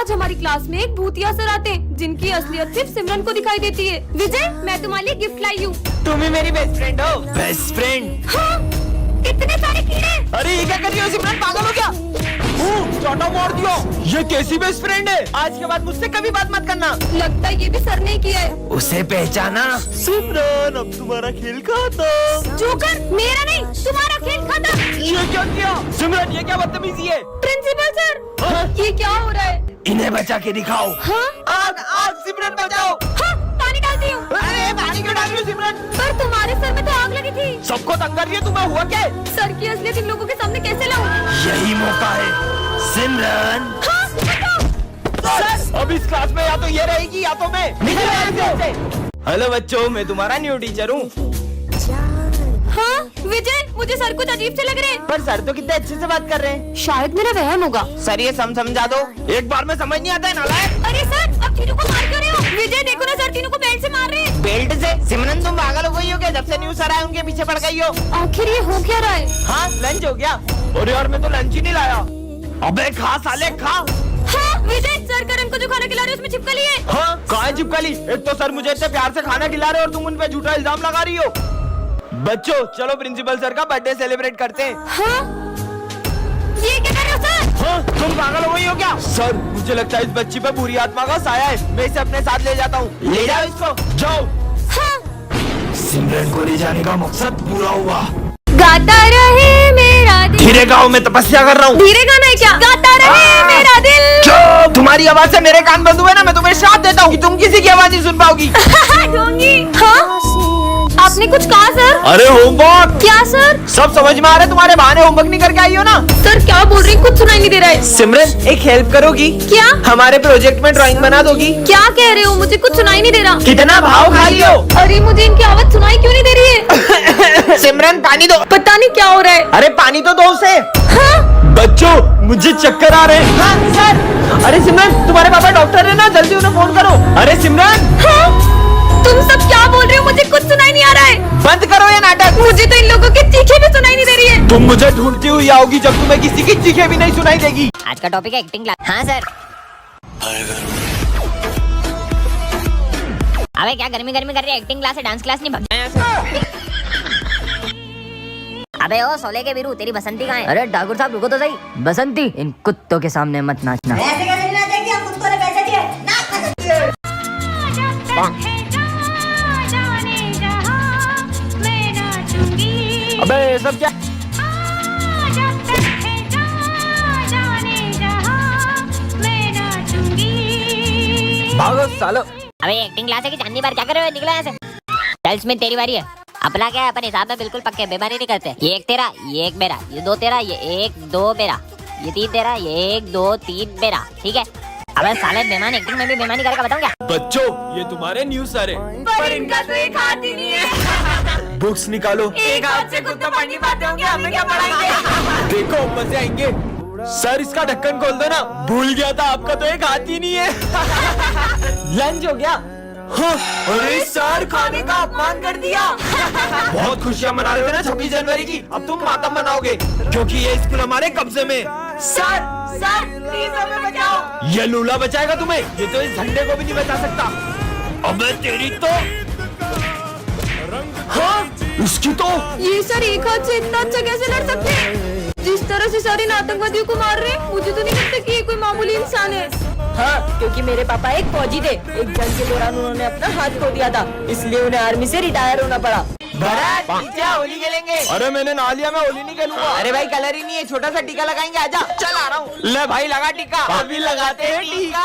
आज हमारी क्लास में एक भूतिया सर आते हैं जिनकी असलियत सिर्फ सिमरन को दिखाई देती है। विजय, मैं तुम्हारे लिए गिफ्ट लाई हूँ। तुम ही मेरी बेस्ट फ्रेंड हो। Best friend? हाँ, इतने सारे कीड़े। अरे ये क्या कर रही हो सिमरन, पागल हो क्या? छोटा मार दियो। ये कैसी बेस्ट फ्रेंड है? आज के बाद मुझसे कभी बात मत करना। लगता है ये भी सर ने किया है। उसे पहचाना? सिमरन, अब तुम्हारा खेल खत्म। जोकर, मेरा नहीं, तुम्हारा खेल खत्म। ये क्या किया सिमरन? ये क्या बदतमीजी है? प्रिंसिपल सर, ये क्या हो रहा है? इन्हें बचा के दिखाओ। हाँ? आग आग, सिमरन बचाओ। हाँ, पानी डालती हूँ। अरे पानी क्यों डाल रही हो सिमरन? पर तुम्हारे सर में तो आग लगी थी। सबको तंग कर रही है, तुम्हें हुआ क्या? सर की असलियत इन लोगों के सामने कैसे लाऊं? यही मौका है सिमरन। हाँ, सर, अब इस क्लास में या तो ये रहेगी या तो मैं। निकल यहाँ से। हेलो बच्चों, मैं तुम्हारा न्यू टीचर हूँ। हाँ, विजय, मुझे सर कुछ अजीब से लग रहे हैं। पर सर तो कितने अच्छे से बात कर रहे हैं। शायद मेरा वहम होगा। सर ये समझा दो। एक बार में समझ नहीं आता है नालायक। अरे सर, अब तीनों को मार क्यों रहे हो? विजय देखो ना, सर तीनों को बेल्ट से मार रहे हैं। बेल्ट से? सिमरन तुम पागल हो गई हो क्या? जब से न्यू सर आए उनके पीछे पड़ गई हो। आखिर ये हो क्या रहा है? हाँ, लंच हो गया। और यार मैं तो लंच ही नहीं लाया। अबे खा साले खा। हाँ, विजय, सर करण को जो खाना खिला रहे हो उसमें छिपकली है। हाँ, कहाँ चिपकली? एक तो सर मुझे इतने प्यार से खाना खिला रहे हो और तुम उन पे झूठा इल्जाम लगा रही हो। बच्चों चलो प्रिंसिपल सर का बर्थडे सेलिब्रेट करते हैं। हाँ? ये क्या कर रहे हो सर? हाँ, तुम पागल हो गई हो क्या? सर मुझे लगता है इस बच्ची पे बुरी आत्मा का साया है। मैं इसे अपने साथ ले जाता हूँ। ले जाओ इसको, जाओ। हाँ? सिमरन को ले जाने का मकसद पूरा हुआ। गाता रहे मेरा दिल। धीरे गाओ, मैं तपस्या कर रहा हूँ। धीरे गाना है क्या? गाता रहे मेरा दिल। चुप! तुम्हारी आवाज से मेरे कान बंद हुए ना, मैं तुम्हें श्राप देता हूँ कि तुम किसी की आवाज नहीं सुन पाओगी। ढोंगी। हाँ? आपने कुछ कहा सर? अरे होमवर्क। क्या सर? सब समझ में आ रहा है, तुम्हारे बहाने होमवर्क नहीं करके आई हो ना। सर क्या बोल रही, कुछ सुनाई नहीं दे रहा है। सिमरन एक हेल्प करोगी? क्या? हमारे प्रोजेक्ट में ड्राइंग बना दोगी? क्या कह रहे हो? मुझे कुछ सुनाई नहीं दे रहा। कितना भाव खाई हो? अरे मुझे इनकी आवाज सुनाई क्यों नहीं दे रही है? सिमरन पानी दो। पता नहीं क्या हो रहा है। अरे पानी तो दो उसे। हाँ? बच्चों मुझे चक्कर आ रहे हैं। हाँ सर। अरे सिमरन तुम्हारे पापा डॉक्टर है ना, जल्दी उन्हें फोन करो। अरे सिमरन। हाँ? तुम सब क्या बोल रहे हो? मुझे कुछ सुनाई नहीं आ रहा है। बंद करो ये नाटक। मुझे तो इन लोगों की चीखें भी सुनाई नहीं दे रही है। तुम मुझे ढूंढती हुई आओगी जब तुम्हें किसी की चीखें भी नहीं सुनाई देगी। आज का टॉपिक है एक्टिंग क्लास। हाँ सर। अबे क्या गर्मी गर्मी कर रही है? एक्टिंग क्लास है, डांस क्लास नहीं। अबे ओ सोले के वीरू, तेरी बसंती कहाँ है? अरे ठाकुर साहब रुको तो सही। बसंती, इन कुत्तों के सामने मत नाचना। ऐसे कैसे नाचेगी? हम कुत्तों ने पैसे दिए, नाच। अबे सब क्या? भागो सालो। अबे एक्टिंग क्लास है कि चांदनी बार क्या कर रहे हो? निकलो यहाँ से। चल स्मिथ तेरी बारी है। अपना क्या है, अपन हिसाब में बिल्कुल पक्के, बेईमानी नहीं करते। ये एक तेरा, ये एक मेरा, ये दो तेरा, ये एक दो मेरा, ये तीन तेरा, ये एक दो तीन मेरा, ठीक है? अबे साले बेईमान एक्टिंग में भी बेईमानी करेगा, बताऊं क्या? बच्चों ये तुम्हारे न्यू सर है। पर इनका तो एक हाथ ही नहीं है। बुक्स निकालो। एक हाथ से खुद तो पढ़ नहीं पाते होंगे, हमें क्या पढ़ाएंगे? देखो मजे आएंगे। सर इसका ढक्कन खोल दो ना। भूल गया था आपका तो एक हाथ ही नहीं है। लंच हो गया। हाँ, अरे सर खाने का अपमान कर दिया। बहुत खुशियाँ मना रहे थे ना 26 जनवरी की, अब तुम मातम मनाओगे क्योंकि ये स्कूल हमारे कब्जे में। सर सर प्लीज हमें बचाओ। ये लूला बचाएगा तुम्हें, ये तो इस झंडे को भी नहीं बचा सकता। अबे तेरी तो। हाँ उसकी तो। ये सर एक हाथ से इतना अच्छा कैसे लड़ सकते हैं? जिस तरह से सारे आतंकवादियों को मार रहे हैं, मुझे तो नहीं लगता कि ये कोई मामूली इंसान है। हाँ, क्योंकि मेरे पापा एक फौजी थे। एक जंग के दौरान उन्होंने अपना हाथ खो दिया था, इसलिए उन्हें आर्मी से रिटायर होना पड़ा। भरत नीचे होली खेलेंगे। अरे मैंने नहा लिया, मैं होली नहीं खेलूंगा। अरे भाई कलर ही नहीं है, छोटा सा टीका लगाएंगे, आजा। चल आ रहा हूँ। ले भाई लगा टीका। अभी लगाते हैं टीका।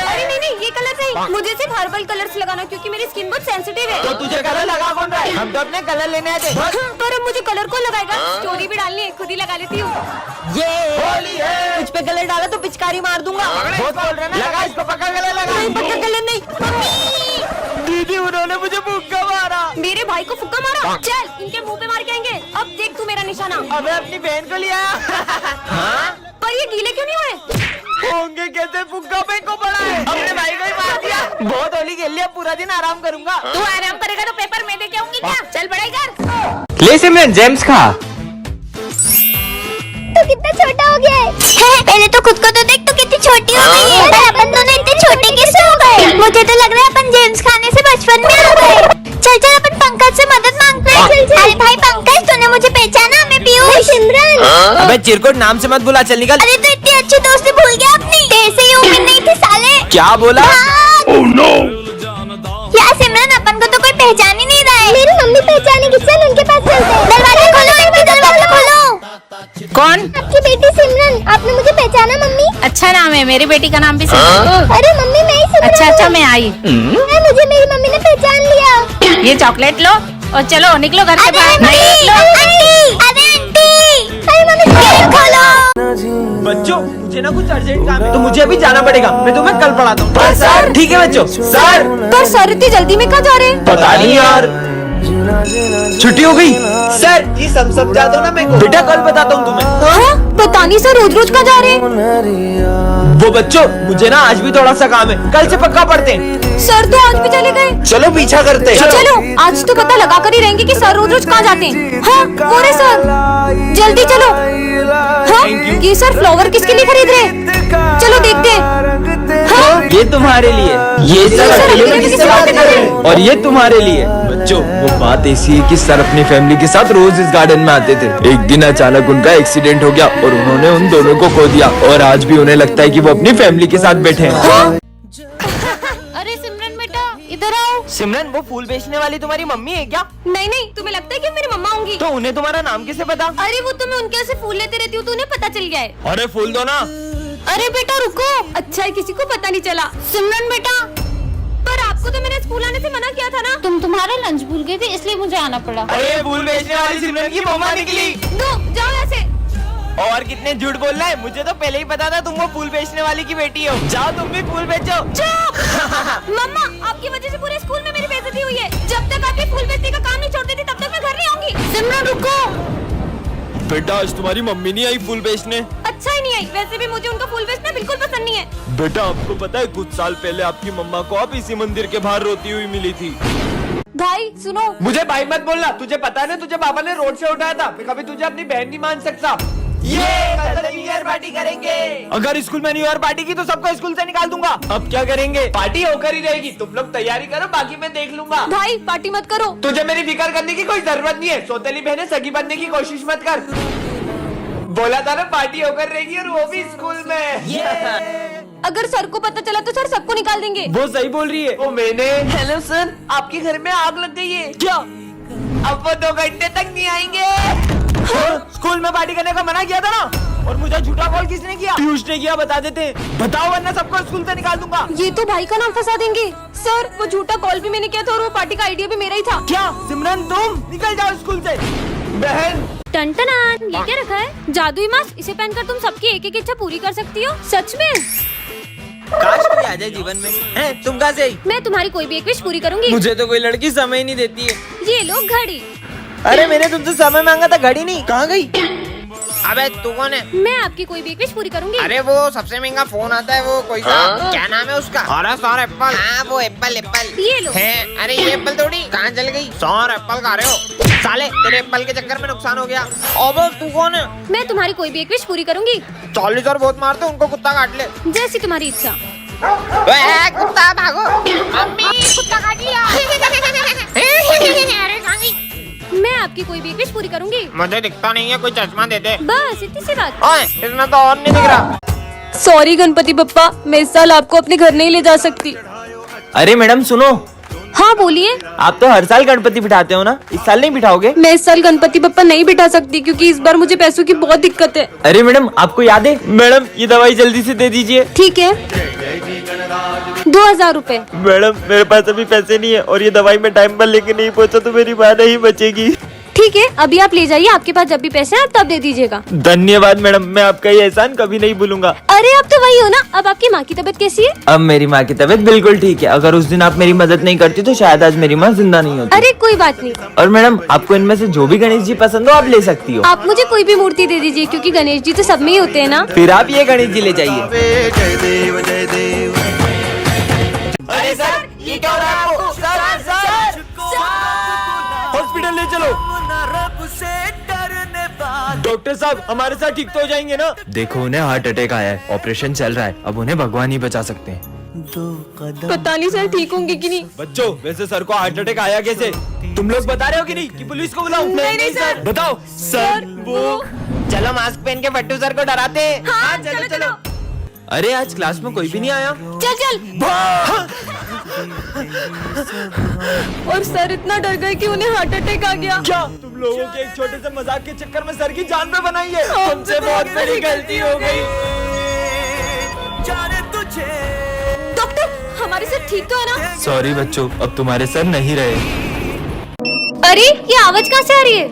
अरे नहीं, ये कलर नहीं, मुझे सिर्फ हर्बल कलर्स लगाना, क्योंकि मेरी स्किन बहुत सेंसिटिव है। तो तुझे कलर लगा कौन रहा है? हम तो अपने कलर लेने आए थे। पर अब मुझे कलर कौन लगाएगा? स्टोरी भी डालनी है, खुद ही लगा लेती हूँ। ये होली है। कुछ पे कलर डाला तो पिचकारी मार दूंगा। बहुत बोल रहे ना, लगा इसको पक्का कलर लगा। नहीं, पक्का कलर नहीं। मम्मी, दीदी उन्होंने मुझे फुक्का मारा। मेरे भाई को फुक्का मारा? चल इनके मुंह पे मार के आएंगे। अब देख तू मेरा निशाना। अबे अपनी बहन को लिया। हाँ पर ये गीले क्यों नहीं हुए? होंगे कैसे? फुक्का पे को पड़ा है। अपने भाई को ही मार दिया। बहुत होली खेल लिया, पूरा दिन आराम करूंगा। तू आराम करेगा तो पेपर मैं दे के आऊंगी क्या? चल पढ़ाई कर। ले सिमरन जेम्स खा। कितना छोटा हो गया है। पहले तो खुद को तो देख, तो कितनी छोटी हो गई है। अरे अपन दोनों इतने छोटे कैसे हो गए? मुझे तो लग रहा है अपन जेम्स खाने से बचपन में आ गए। चल चल अपन पंकज से मदद मांगते हैं। अरे भाई पंकज, तूने मुझे पहचाना? मैं पीयूष। सिमरन। अबे चिरकुट नाम से मत बुला, चल निकल। अरे तो इतनी अच्छी दोस्ती भूल गया अपनी। तेरे से ये उम्मीद नहीं थी साले। क्या बोला? यार सिमरन, अपन को तो कोई पहचान ही नहीं रहा है। मेरी मम्मी पहचानेगी, चल उनके पास चलते हैं। दरवाजा खोलो आंटी, दरवाजा खोलो। कौन? आपकी बेटी सिमरन। आपने मुझे पहचाना मम्मी? अच्छा नाम है, मेरी बेटी का नाम भी सिमरन। अरे मम्मी, मैं ही सिमरन। अच्छा मैं आई। मुझे मेरी मम्मी ने पहचान लिया। ये चॉकलेट लो और चलो निकलो घर से अरे बाहर। आंटी, आंटी, अरे आंटी, अरे मम्मी गेट खोलो। बच्चों मुझे ना कुछ अर्जेंट काम है, तो मुझे अभी जाना पड़ेगा। मैं तुम्हें कल पढ़ाता हूँ। सर ठीक है बच्चों। सर पर सर इतनी जल्दी में कहाँ जा रहे हैं? पता नहीं यार, छुट्टी हो गई। सर ये समझा दो ना मेरे को। बेटा कल बताता हूँ तुम्हें। हाँ? पता नहीं सर, रोज रोज कहाँ जा रहे हैं? वो बच्चों मुझे ना आज भी थोड़ा सा काम है, कल से पक्का पढ़ते हैं। सर तो आज भी चले गए। चलो पीछा करते हैं। चलो आज तो पता लगा कर ही रहेंगे कि सर रोज रोज कहाँ जाते हैं। हाँ वो रहे सर, जल्दी चलो। हाँ ये सर फ्लावर किसके लिए खरीद रहे हैं? चलो देखते हैं। हाँ ये तुम्हारे लिए, ये सर अकेले में किससे बातें कर रहे हैं? और ये तुम्हारे लिए। बच्चों वो बात ऐसी है कि सर अपनी फैमिली के साथ रोज इस गार्डन में आते थे। एक दिन अचानक उनका एक्सीडेंट हो गया और उन्होंने उन दोनों को खो दिया, और आज भी उन्हें लगता है कि वो अपनी फैमिली के साथ बैठे हैं। अरे सिमरन बेटा इधर आओ। सिमरन वो फूल बेचने वाली तुम्हारी मम्मी है क्या? नहीं नहीं, तुम्हें लगता है कि मेरी मम्मा होंगी? तो उन्हें तुम्हारा नाम कैसे पता? अरे वो तो मैं उनके यहाँ से फूल लेते रहती हूँ, तो उन्हें पता चल गया है। अरे फूल दो ना। अरे बेटा रुको, अच्छा है किसी को पता नहीं चला। सिमरन बेटा, पर आपको तो मैंने स्कूल आने से मना किया था ना। तुम तुम्हारा लंच भूल गए थे इसलिए मुझे आना पड़ा। अरे फूल बेचने वाली सिमरन की मम्मा निकली। दो जाओ ऐसे। और कितने झूठ बोल रहे हैं, मुझे तो पहले ही पता था तुम वो फूल बेचने वाली की बेटी हो। जाओ तुम भी फूल बेचो। मम्मा आपकी वजह से पूरे स्कूल में मेरी बेइज्जती हुई है। जब तक आप ये फूल बेचने का काम नहीं छोड़ देती तब तक मैं घर नहीं आऊंगी। सिमरन रुको। बेटा आज तुम्हारी मम्मी नहीं आई फूल बेचने? अच्छा ही नहीं आई, वैसे भी मुझे उनका फूल बेचना बिल्कुल पसंद नहीं है। बेटा आपको पता है कुछ साल पहले आपकी मम्मा को आप इसी मंदिर के बाहर रोती हुई मिली थी। भाई सुनो। मुझे भाई मत बोलना, तुझे पता है ना तुझे पापा ने रोड से उठाया था। मैं कभी तुझे अपनी बहन नहीं मान सकता। ये कल न्यू ईयर पार्टी करेंगे। अगर स्कूल में न्यू ईयर पार्टी की तो सबको स्कूल से निकाल दूंगा। अब क्या करेंगे? पार्टी होकर ही रहेगी, तुम लोग तैयारी करो, बाकी मैं देख लूंगा। भाई पार्टी मत करो। तुझे मेरी फिक्र करने की कोई जरूरत नहीं है। सौतेली बहनें सगी बनने की कोशिश मत कर। बोला था ना पार्टी होकर रहेगी, और वो भी स्कूल में। अगर सर को पता चला तो सर सबको निकाल देंगे। वो सही बोल रही है। वो मैंने। हेलो सर, आपके घर में आग लग गई है क्या? अब वो 2 घंटे तक नहीं आएंगे। स्कूल में पार्टी करने का मना किया था ना, और मुझे झूठा कॉल किसने किया? पीयूष ने किया, बता देते हैं। बताओ वरना सबको स्कूल से निकाल दूंगा। ये तो भाई का नाम फंसा देंगे। सर वो झूठा कॉल भी मैंने किया था और वो पार्टी का आइडिया भी मेरा ही था। क्या सिमरन तुम निकल जाओ स्कूल से। बहन टन ये क्या रखा है? जादुई मास्क, इसे पहनकर तुम सबकी एक एक इच्छा पूरी कर सकती हो। सच में? काश कोई आ जाए जीवन में। हैं तुम कहाँ से आई? मैं तुम्हारी कोई भी एक विश पूरी करूंगी। मुझे तो कोई लड़की समय नहीं देती है। ये लो घड़ी। अरे मैंने तुमसे समय मांगा था, घड़ी नहीं। कहाँ गई? अबे तू कौन है? मैं आपकी कोई भी एक विश पूरी करूंगी। अरे वो सबसे महंगा फोन आता है, वो कोई सा क्या नाम है उसका? अरे सौर एप्पल। हाँ वो एप्पल। ये लो। है अरे ये एप्पल थोड़ी, कहाँ चल गई? सौर एप्पल खा रहे हो साले, तेरे एप्पल के चक्कर में नुकसान हो गया। अबे तू कौन है? मैं तुम्हारी कोई भी एक विश पूरी करूंगी। 40 और बहुत मारते उनको, कुत्ता काट ले। जैसी तुम्हारी इच्छा। कुत्ता भागो। मम्मी कुत्ता काट लिया। अरे कहाँ गई? मैं आपकी कोई भी एक विश पूरी करूंगी। मुझे दिखता नहीं है, कोई चश्मा दे दे। बस इतनी सी बात। ओए इसमें तो और नहीं दिख रहा। सॉरी गणपति बप्पा, मैं इस साल आपको अपने घर नहीं ले जा सकती। अरे मैडम सुनो। हाँ बोलिए। आप तो हर साल गणपति बिठाते हो ना, इस साल नहीं बिठाओगे? मैं इस साल गणपति बप्पा नहीं बिठा सकती क्योंकि इस बार मुझे पैसों की बहुत दिक्कत है। अरे मैडम आपको याद है? मैडम ये दवाई जल्दी से दे दीजिए। ठीक है, 2000 रूपए। मैडम मेरे पास अभी पैसे नहीं है, और ये दवाई मैं टाइम पर लेके नहीं पहुंचा तो मेरी माँ नहीं बचेगी। ठीक है, अभी आप ले जाइए, आपके पास जब भी पैसे हैं आप तब दे दीजिएगा। धन्यवाद मैडम, मैं आपका ये एहसान कभी नहीं भूलूंगा। अरे आप तो वही हो ना। अब आपकी माँ की तबीयत कैसी है? अब मेरी माँ की तबीयत बिल्कुल ठीक है। अगर उस दिन आप मेरी मदद नहीं करती तो शायद आज मेरी माँ जिंदा नहीं होती। अरे कोई बात नहीं। और मैडम आपको इनमें से जो भी गणेश जी पसंद हो आप ले सकती हो। आप मुझे कोई भी मूर्ति दे दीजिए क्योंकि गणेश जी तो सब में ही होते हैं ना। फिर आप ये गणेश जी ले जाइए। अरे सर ये क्या हो रहा है आपको? सर हॉस्पिटल ले चलो। डॉक्टर साहब हमारे साथ ठीक तो हो जाएंगे ना? देखो उन्हें हार्ट अटैक आया है, ऑपरेशन चल रहा है, अब उन्हें भगवान ही बचा सकते हैं। पता नहीं सर ठीक होंगे कि नहीं। बच्चों वैसे सर को हार्ट अटैक आया कैसे? तुम लोग बता रहे हो कि नहीं कि पुलिस को बुलाऊं? नहीं सर। बताओ सर वो। चलो मास्क पहन के बट्टू सर को डराते हैं। हाँ चलो चलो। अरे आज क्लास में कोई भी नहीं आया। चल चल। और सर इतना डर गए कि उन्हें हार्ट अटैक आ गया। क्या तुम लोगों के एक छोटे से मजाक के चक्कर में सर की जान पे बनाई है? हमसे बहुत बड़ी गलती हो गई। डॉक्टर हमारे सर ठीक तो है ना? सॉरी बच्चों, अब तुम्हारे सर नहीं रहे। अरे ये आवाज कहाँ से आ रही है?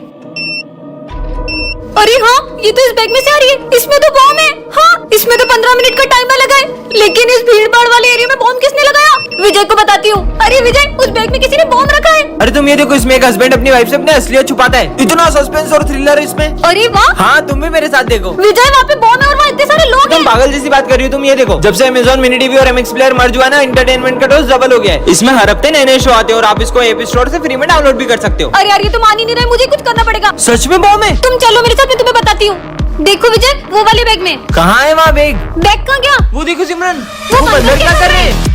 अरे हाँ ये तो इस बैग में से आ रही है। इसमें तो बॉम्ब है। हाँ इसमें तो 15 मिनट का टाइमर लगा है, लेकिन इस भीड़ भाड़ वाले एरिया में बॉम्ब किसने लगाया? विजय को बताती हूँ। अरे विजय उस बैग में किसी ने बॉम्ब रखा है। अरे तुम ये देखो, इसमें एक हस्बैंड अपनी वाइफ से अपने असलियत छुपाता है। इतना सस्पेंस और थ्रिलर है इसमें। अरे वाह हाँ तुम भी मेरे साथ देखो। विजय वहाँ पे बॉम्ब है और वहाँ इतने सारे लोग तुम हैं। पागल जैसी बात कर रही हो। तुम ये देखो, जब से Amazon मिनी टीवी और MX प्लेयर मर्ज हुआ ना, एंटरटेनमेंट का डोज डबल हो गया है। इसमें हर हफ्ते नए नए शो आते हैं और आप इसको एपी स्टोर से फ्री में डाउनलोड भी कर सकते हो। अरे यार ये तो मान ही नहीं रहे, मुझे कुछ करना पड़ेगा। सच में बॉम्ब है? तुम चलो मेरे साथ, मैं तुम्हें बताती हूँ। देखो विजय वो वाले बैग में। कहाँ है वहाँ बैग? बैग कहाँ गया? वो देखो सिमरन, वो वो बंदर बंदर क्या क्या कर रहे हैं?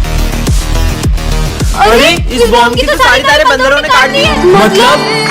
अरे इस बॉम्ब की तो सारी तारें बंदरों ने काट ली है। मतलब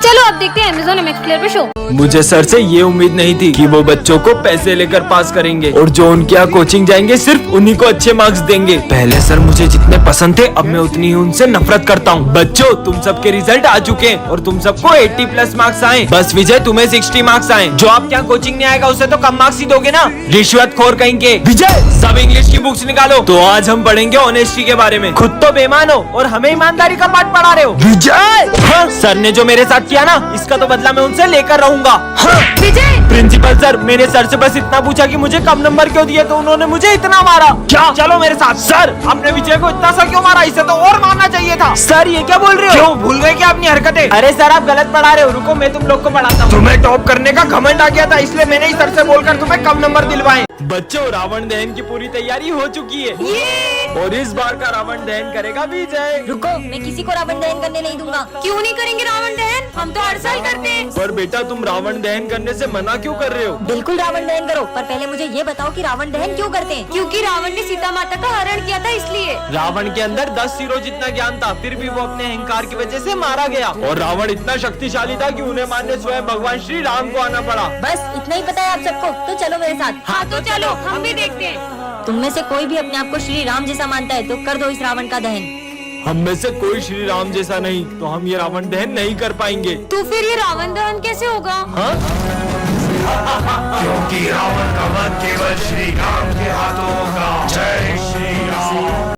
चलो अब देखते हैं Amazon MX प्लेयर पे शो। मुझे सर से ये उम्मीद नहीं थी कि वो बच्चों को पैसे लेकर पास करेंगे और जो उनके यहाँ कोचिंग जाएंगे सिर्फ उन्हीं को अच्छे मार्क्स देंगे। पहले सर मुझे जितने पसंद थे, अब मैं उतनी ही उनसे नफरत करता हूँ। बच्चों तुम सबके रिजल्ट आ चुके हैं और तुम सबको 80+ मार्क्स आए। बस विजय तुम्हें 60 मार्क्स आए। जो आपके यहाँ कोचिंग नहीं आएगा उसे तो कम मार्क्स ही दोगे ना? रिश्वतखोर कहेंगे। विजय सब इंग्लिश की बुक्स निकालो। तो आज हम पढ़ेंगे ऑनेस्टी के बारे में। खुद तो बेईमान हो और हमें ईमानदारी का पाठ पढ़ा रहे हो। विजय हाँ, सर ने जो मेरे साथ किया ना, इसका तो बदला मैं उनसे लेकर रहूंगा। हाँ। विजय प्रिंसिपल सर, मैंने सर से बस इतना पूछा कि मुझे कम नंबर क्यों दिए, तो उन्होंने मुझे इतना मारा। क्या? चलो मेरे साथ। सर आपने विजय को इतना सा क्यों मारा? इसे तो और मारना चाहिए था। सर ये क्या बोल रहे हो? क्यों भूल गए क्या अपनी हरकतें? अरे सर आप गलत पढ़ा रहे हो। रुको मैं तुम लोग को पढ़ाता हूँ। तुम्हें टॉप करने का घमंड आ गया था, इसलिए मैंने ही सर से बोलकर तुम्हें कम नंबर दिलवाए। बच्चों रावण दहन की पूरी तैयारी हो चुकी है और इस बार का रावण दहन करेगा विजय। रुको मैं किसी को रावण दहन करने नहीं दूंगा। क्यों नहीं करेंगे रावण दहन? हम तो हर साल करते हैं। पर बेटा तुम रावण दहन करने से मना क्यों कर रहे हो? बिल्कुल रावण दहन करो, पर पहले मुझे ये बताओ कि रावण दहन क्यों करते हैं? क्योंकि रावण ने सीता माता का हरण किया था इसलिए। रावण के अंदर 10 सिरों जितना ज्ञान था, फिर भी वो अपने अहंकार की वजह से मारा गया। और रावण इतना शक्तिशाली था कि उन्हें मारने स्वयं भगवान श्री राम को आना पड़ा। बस इतना ही पता है आप सबको, तो चलो मेरे साथ। हाँ तो चलो हम भी देखते हैं। तुम में से कोई भी अपने आप को श्री राम जैसा मानता है तो कर दो इस रावण का दहन। हम में से कोई श्री राम जैसा नहीं, तो हम ये रावण दहन नहीं कर पाएंगे। तो फिर ये रावण दहन कैसे होगा? हाँ? क्योंकि रावण का वध केवल श्री राम के हाथों होगा। जय